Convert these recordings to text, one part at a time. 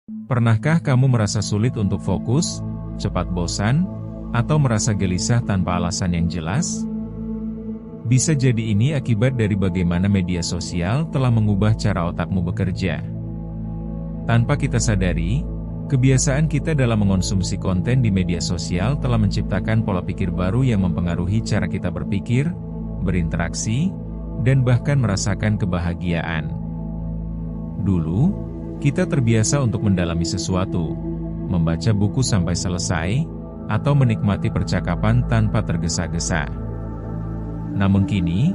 Pernahkah kamu merasa sulit untuk fokus, cepat bosan, atau merasa gelisah tanpa alasan yang jelas? Bisa jadi ini akibat dari bagaimana media sosial telah mengubah cara otakmu bekerja. Tanpa kita sadari, kebiasaan kita dalam mengonsumsi konten di media sosial telah menciptakan pola pikir baru yang mempengaruhi cara kita berpikir, berinteraksi, dan bahkan merasakan kebahagiaan. Dulu, kita terbiasa untuk mendalami sesuatu, membaca buku sampai selesai, atau menikmati percakapan tanpa tergesa-gesa. Namun kini,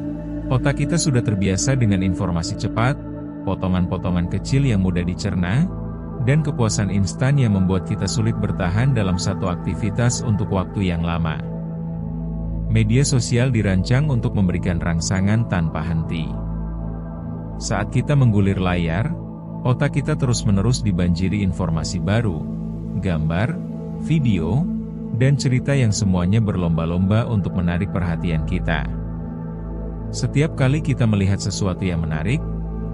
otak kita sudah terbiasa dengan informasi cepat, potongan-potongan kecil yang mudah dicerna, dan kepuasan instan yang membuat kita sulit bertahan dalam satu aktivitas untuk waktu yang lama. Media sosial dirancang untuk memberikan rangsangan tanpa henti. Saat kita menggulir layar, otak kita terus-menerus dibanjiri informasi baru, gambar, video, dan cerita yang semuanya berlomba-lomba untuk menarik perhatian kita. Setiap kali kita melihat sesuatu yang menarik,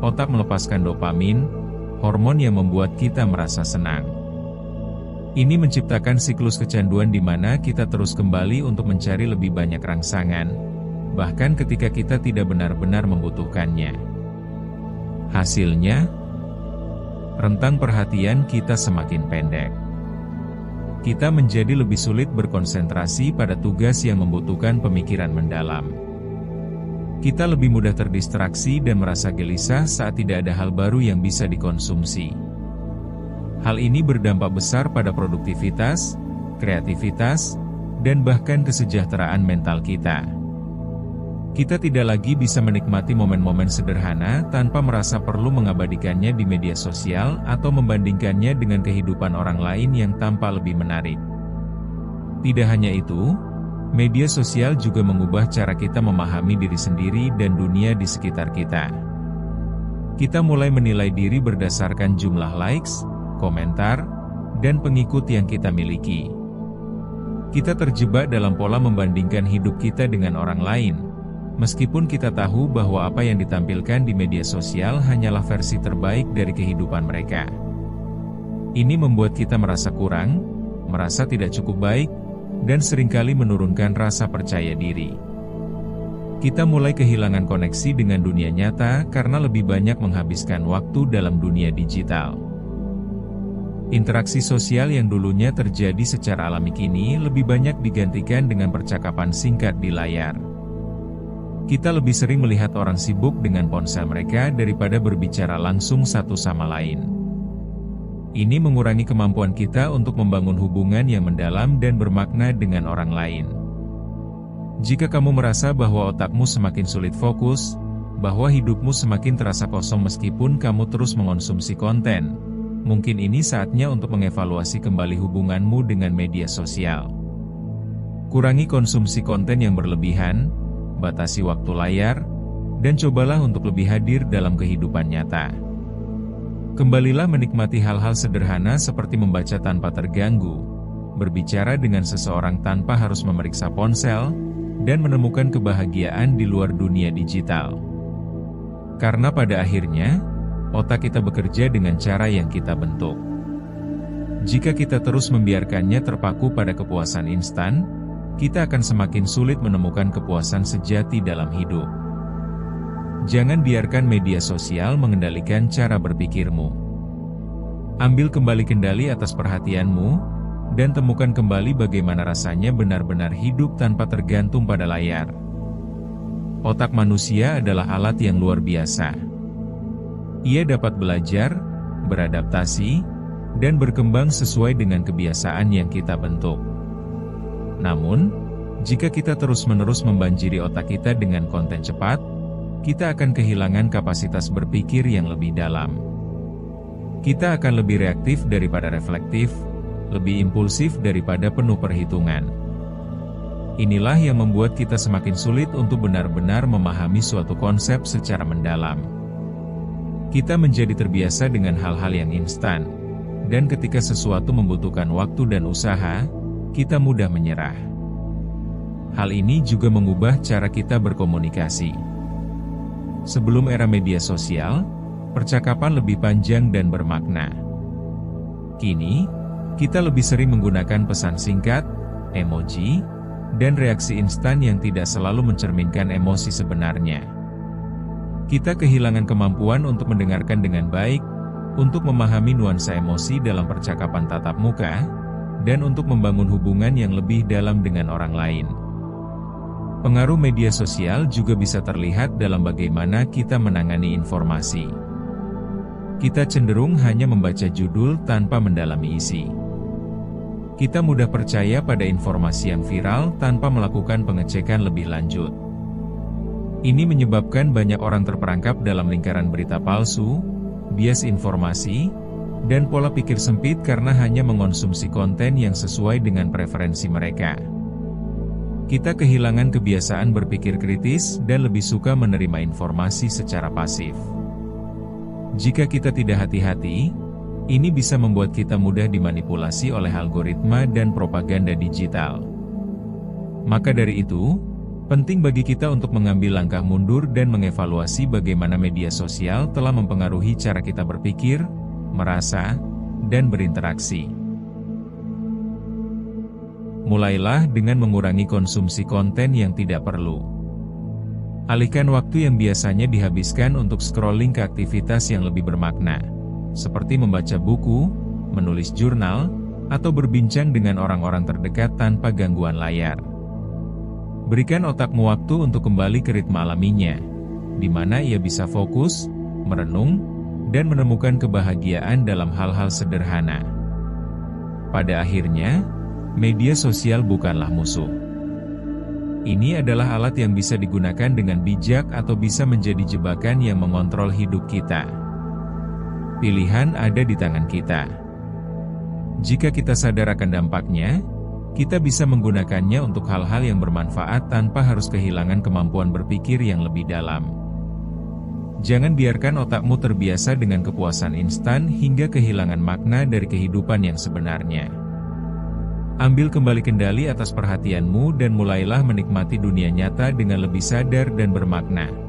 otak melepaskan dopamin, hormon yang membuat kita merasa senang. Ini menciptakan siklus kecanduan di mana kita terus kembali untuk mencari lebih banyak rangsangan, bahkan ketika kita tidak benar-benar membutuhkannya. Hasilnya, rentang perhatian kita semakin pendek. Kita menjadi lebih sulit berkonsentrasi pada tugas yang membutuhkan pemikiran mendalam. Kita lebih mudah terdistraksi dan merasa gelisah saat tidak ada hal baru yang bisa dikonsumsi. Hal ini berdampak besar pada produktivitas, kreativitas, dan bahkan kesejahteraan mental kita. Kita tidak lagi bisa menikmati momen-momen sederhana tanpa merasa perlu mengabadikannya di media sosial atau membandingkannya dengan kehidupan orang lain yang tampak lebih menarik. Tidak hanya itu, media sosial juga mengubah cara kita memahami diri sendiri dan dunia di sekitar kita. Kita mulai menilai diri berdasarkan jumlah likes, komentar, dan pengikut yang kita miliki. Kita terjebak dalam pola membandingkan hidup kita dengan orang lain, meskipun kita tahu bahwa apa yang ditampilkan di media sosial hanyalah versi terbaik dari kehidupan mereka. Ini membuat kita merasa kurang, merasa tidak cukup baik, dan seringkali menurunkan rasa percaya diri. Kita mulai kehilangan koneksi dengan dunia nyata karena lebih banyak menghabiskan waktu dalam dunia digital. Interaksi sosial yang dulunya terjadi secara alami kini lebih banyak digantikan dengan percakapan singkat di layar. Kita lebih sering melihat orang sibuk dengan ponsel mereka daripada berbicara langsung satu sama lain. Ini mengurangi kemampuan kita untuk membangun hubungan yang mendalam dan bermakna dengan orang lain. Jika kamu merasa bahwa otakmu semakin sulit fokus, bahwa hidupmu semakin terasa kosong meskipun kamu terus mengonsumsi konten, mungkin ini saatnya untuk mengevaluasi kembali hubunganmu dengan media sosial. Kurangi konsumsi konten yang berlebihan, batasi waktu layar, dan cobalah untuk lebih hadir dalam kehidupan nyata. Kembalilah menikmati hal-hal sederhana seperti membaca tanpa terganggu, berbicara dengan seseorang tanpa harus memeriksa ponsel, dan menemukan kebahagiaan di luar dunia digital. Karena pada akhirnya, otak kita bekerja dengan cara yang kita bentuk. Jika kita terus membiarkannya terpaku pada kepuasan instan, kita akan semakin sulit menemukan kepuasan sejati dalam hidup. Jangan biarkan media sosial mengendalikan cara berpikirmu. Ambil kembali kendali atas perhatianmu, dan temukan kembali bagaimana rasanya benar-benar hidup tanpa tergantung pada layar. Otak manusia adalah alat yang luar biasa. Ia dapat belajar, beradaptasi, dan berkembang sesuai dengan kebiasaan yang kita bentuk. Namun, jika kita terus-menerus membanjiri otak kita dengan konten cepat, kita akan kehilangan kapasitas berpikir yang lebih dalam. Kita akan lebih reaktif daripada reflektif, lebih impulsif daripada penuh perhitungan. Inilah yang membuat kita semakin sulit untuk benar-benar memahami suatu konsep secara mendalam. Kita menjadi terbiasa dengan hal-hal yang instan, dan ketika sesuatu membutuhkan waktu dan usaha, kita mudah menyerah. Hal ini juga mengubah cara kita berkomunikasi. Sebelum era media sosial, percakapan lebih panjang dan bermakna. Kini, kita lebih sering menggunakan pesan singkat, emoji, dan reaksi instan yang tidak selalu mencerminkan emosi sebenarnya. Kita kehilangan kemampuan untuk mendengarkan dengan baik, untuk memahami nuansa emosi dalam percakapan tatap muka, dan untuk membangun hubungan yang lebih dalam dengan orang lain. Pengaruh media sosial juga bisa terlihat dalam bagaimana kita menangani informasi. Kita cenderung hanya membaca judul tanpa mendalami isi. Kita mudah percaya pada informasi yang viral tanpa melakukan pengecekan lebih lanjut. Ini menyebabkan banyak orang terperangkap dalam lingkaran berita palsu, bias informasi, dan pola pikir sempit karena hanya mengonsumsi konten yang sesuai dengan preferensi mereka. Kita kehilangan kebiasaan berpikir kritis dan lebih suka menerima informasi secara pasif. Jika kita tidak hati-hati, ini bisa membuat kita mudah dimanipulasi oleh algoritma dan propaganda digital. Maka dari itu, penting bagi kita untuk mengambil langkah mundur dan mengevaluasi bagaimana media sosial telah mempengaruhi cara kita berpikir, merasa, dan berinteraksi. Mulailah dengan mengurangi konsumsi konten yang tidak perlu. Alihkan waktu yang biasanya dihabiskan untuk scrolling ke aktivitas yang lebih bermakna, seperti membaca buku, menulis jurnal, atau berbincang dengan orang-orang terdekat tanpa gangguan layar. Berikan otakmu waktu untuk kembali ke ritme alaminya, di mana ia bisa fokus, merenung, dan menemukan kebahagiaan dalam hal-hal sederhana. Pada akhirnya, media sosial bukanlah musuh. Ini adalah alat yang bisa digunakan dengan bijak atau bisa menjadi jebakan yang mengontrol hidup kita. Pilihan ada di tangan kita. Jika kita sadar akan dampaknya, kita bisa menggunakannya untuk hal-hal yang bermanfaat tanpa harus kehilangan kemampuan berpikir yang lebih dalam. Jangan biarkan otakmu terbiasa dengan kepuasan instan hingga kehilangan makna dari kehidupan yang sebenarnya. Ambil kembali kendali atas perhatianmu dan mulailah menikmati dunia nyata dengan lebih sadar dan bermakna.